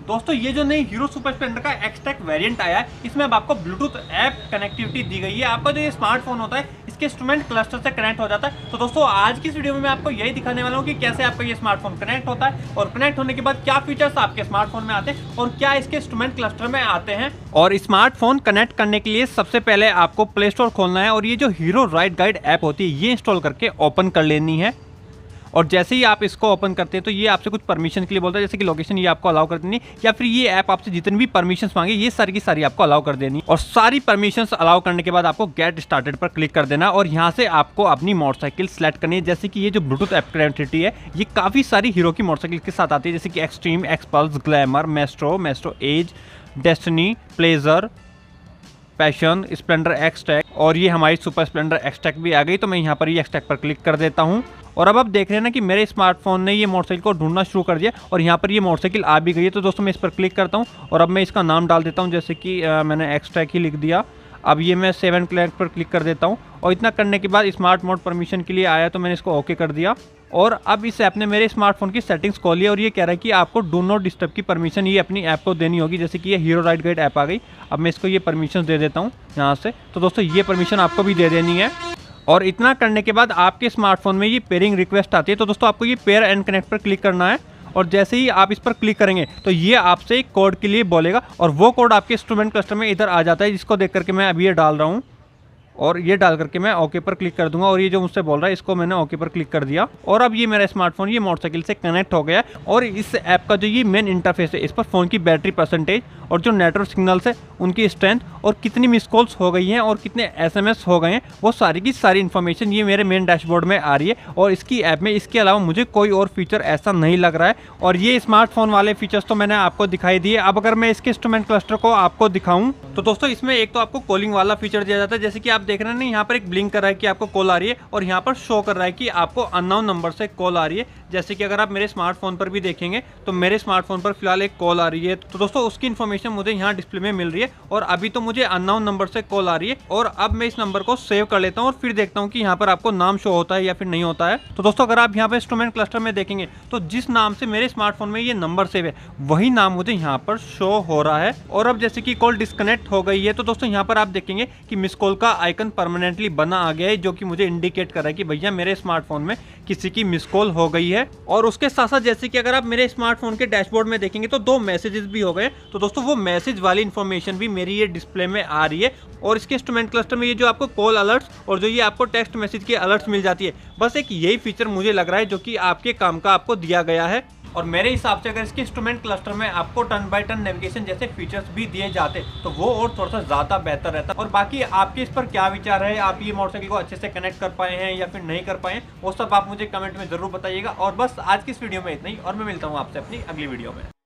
दोस्तों ये जो नई हीरो सुपर स्प्लेंडर का एक्सटेक वेरिएंट आया है, इसमें अब आपको ब्लूटूथ ऐप कनेक्टिविटी दी गई है। आपका जो ये स्मार्टफोन होता है इसके इंस्ट्रूमेंट क्लस्टर से कनेक्ट हो जाता है। तो दोस्तों आज की इस वीडियो में मैं आपको यही दिखाने वाला हूँ कि कैसे आपका ये स्मार्टफोन कनेक्ट होता है और कनेक्ट होने के बाद क्या फीचर्स आपके स्मार्टफोन में आते हैं और क्या इसके इंस्ट्रूमेंट क्लस्टर में आते हैं। और स्मार्टफोन कनेक्ट करने के लिए सबसे पहले आपको प्ले स्टोर खोलना है और ये जो हीरो राइड गाइड ऐप होती है ये इंस्टॉल करके ओपन कर लेनी है। और जैसे ही आप इसको ओपन करते हैं तो ये आपसे कुछ परमिशन के लिए बोलता है, जैसे कि लोकेशन ये आपको अलाउ कर देनी या फिर ये ऐप आपसे जितनी भी परमिशंस मांगे ये सारी की सारी आपको अलाउ कर देनी। और सारी परमिशंस अलाउ करने के बाद आपको गेट स्टार्टेड पर क्लिक कर देना और यहाँ से आपको अपनी मोटरसाइकिल सेलेक्ट करनी है। जैसे कि ये जो ब्लूटूथ ऐप कनेक्टिविटी है ये काफ़ी सारी हीरो की मोटरसाइकिल के साथ आती है, जैसे कि extreme, XPulse, glamour, Maestro Edge, destiny, pleasure, passion, Splendor XTEC और ये हमारी सुपर स्प्लेंडर एक्सटेक भी आ गई। तो मैं यहाँ पर ये एक्सटेक पर क्लिक कर देता हूँ और अब आप देख रहे हैं ना कि मेरे स्मार्टफोन ने ये मोटरसाइकिल को ढूंढना शुरू कर दिया और यहाँ पर ये मोटरसाइकिल आ भी गई है। तो दोस्तों मैं इस पर क्लिक करता हूँ और अब मैं इसका नाम डाल देता हूँ, जैसे कि मैंने एक्सट्रैक ही लिख दिया। अब ये मैं 7 क्लिक पर क्लिक कर देता हूँ और इतना करने के बाद स्मार्ट मोड परमिशन के लिए आया तो मैंने इसको ओके कर दिया। और अब इस ऐप ने मेरे स्मार्टफोन की सेटिंग्स खोली है और ये कह रहा है कि आपको डू नॉट डिस्टर्ब की परमिशन ये अपनी ऐप को देनी होगी, जैसे कि ये हीरो राइड गाइड ऐप आ गई। अब मैं इसको ये परमिशन दे देता हूँ यहाँ से। तो दोस्तों ये परमिशन आपको भी दे देनी है। और इतना करने के बाद आपके स्मार्टफोन में ये पेयरिंग रिक्वेस्ट आती है। तो दोस्तों आपको ये पेयर एंड कनेक्ट पर क्लिक करना है और जैसे ही आप इस पर क्लिक करेंगे तो ये आपसे एक कोड के लिए बोलेगा और वो कोड आपके इंस्ट्रूमेंट क्लस्टर में इधर आ जाता है, जिसको देख करके मैं अभी ये डाल रहा हूँ और ये डाल करके मैं ओके पर क्लिक कर दूंगा। और ये जो मुझसे बोल रहा है इसको मैंने ओके पर क्लिक कर दिया और अब ये मेरा स्मार्टफोन ये मोटरसाइकिल से कनेक्ट हो गया। और इस ऐप का जो ये मेन इंटरफेस है इस पर फ़ोन की बैटरी परसेंटेज और जो नेटवर्क सिग्नल्स है उनकी स्ट्रेंथ और कितनी मिस कॉल्स हो गई हैं और कितने SMS हो गए हैं वो सारी की सारी इन्फॉर्मेशन ये मेरे मेन डैशबोर्ड में आ रही है। और इसकी ऐप में इसके अलावा मुझे कोई और फीचर ऐसा नहीं लग रहा है। और ये स्मार्टफोन वाले फीचर्स तो मैंने आपको दिखाई दिए। अब अगर मैं इसके इंस्ट्रूमेंट क्लस्टर को आपको दिखाऊं तो दोस्तों इसमें एक तो आपको कॉलिंग वाला फीचर दिया जाता है, जैसे कि आप देख रहे हैं ना यहाँ पर एक ब्लिंक कर रहा है कि आपको कॉल आ रही है और यहाँ पर शो कर रहा है कि आपको अननोन नंबर से कॉल आ रही है। जैसे कि अगर आप मेरे स्मार्टफोन पर भी देखेंगे तो मेरे स्मार्टफोन पर फिलहाल एक कॉल आ रही है। तो दोस्तों उसकी इन्फॉर्मेशन मुझे यहाँ डिस्प्ले में मिल रही है और अभी तो मुझे अननोन नंबर से कॉल आ रही है। और अब मैं इस नंबर को सेव कर लेता हूँ और फिर देखता हूँ कि यहाँ पर आपको नाम शो होता है या फिर नहीं होता है। तो दोस्तों अगर आप यहाँ पर इंस्ट्रूमेंट क्लस्टर में देखेंगे तो जिस नाम से मेरे स्मार्टफोन में ये नंबर सेव है वही नाम मुझे यहाँ पर शो हो रहा है। और अब जैसे कि कॉल डिस्कनेक्ट हो गई है तो दोस्तों यहाँ पर आप देखेंगे कि मिस कॉल का आइकन परमानेंटली बना आ गया है, जो कि मुझे इंडिकेट कर रहा है कि भैया मेरे स्मार्टफोन में किसी की मिस कॉल हो गई है। और उसके साथ साथ जैसे कि अगर आप मेरे स्मार्टफोन के डैशबोर्ड में देखेंगे तो 2 मैसेजेस भी हो गए। तो दोस्तों वो मैसेज वाली इन्फॉर्मेशन भी मेरी ये डिस्प्ले में आ रही है। और इसके इंस्ट्रूमेंट क्लस्टर में ये जो आपको कॉल अलर्ट्स और जो ये आपको टेक्स्ट मैसेज के अलर्ट्स मिल जाती है, बस एक यही फीचर मुझे लग रहा है जो कि आपके काम का आपको दिया गया है। और मेरे हिसाब से अगर इसके इंस्ट्रूमेंट क्लस्टर में आपको टर्न बाय टर्न नेविगेशन जैसे फीचर्स भी दिए जाते तो वो और थोड़ा सा ज़्यादा बेहतर रहता। और बाकी आपके इस पर क्या विचार है, आप ये मोटरसाइकिल को अच्छे से कनेक्ट कर पाए हैं या फिर नहीं कर पाए, वो सब आप मुझे कमेंट में ज़रूर बताइएगा। और बस आज की इस वीडियो में इतना ही और मैं मिलता हूँ आपसे अपनी अगली वीडियो में।